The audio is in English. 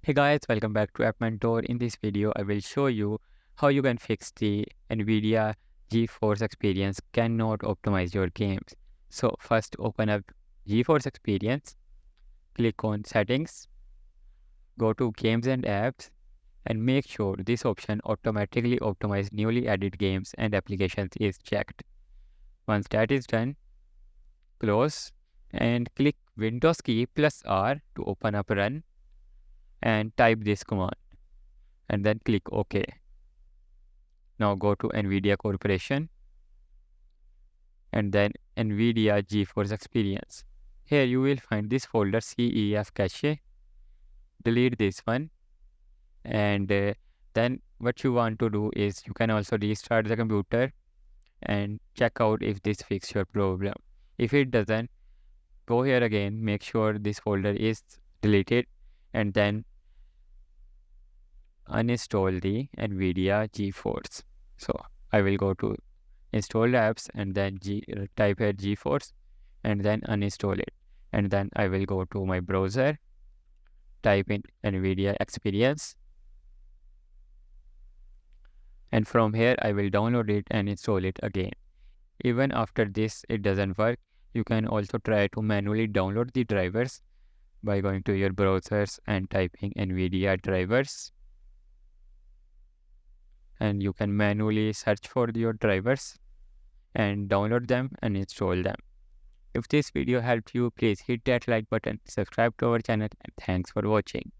Hey guys, welcome back to App Mentor. In this video, I will show you how you can fix the NVIDIA GeForce Experience cannot optimize your games. So first open up GeForce Experience, click on Settings, go to Games and Apps, and make sure this option automatically optimize newly added games and applications is checked. Once that is done, close and click Windows key plus R to open up Run and type this command and then click OK. Now go to NVIDIA Corporation and then NVIDIA GeForce Experience. Here you will find this folder CEF cache. Delete this one and then what you want to do is you can also restart the computer and check out if this fixes your problem. If it doesn't, go here again, make sure this folder is deleted and then uninstall the NVIDIA GeForce. So I will go to install apps and then type here GeForce and then uninstall it. And then I will go to my browser, type in NVIDIA Experience. And from here, I will download it and install it again. Even after this, it doesn't work. You can also try to manually download the drivers by going to your browsers and typing NVIDIA drivers. And you can manually search for your drivers and download them and install them. If this video helped you, please hit that like button, subscribe to our channel, and thanks for watching.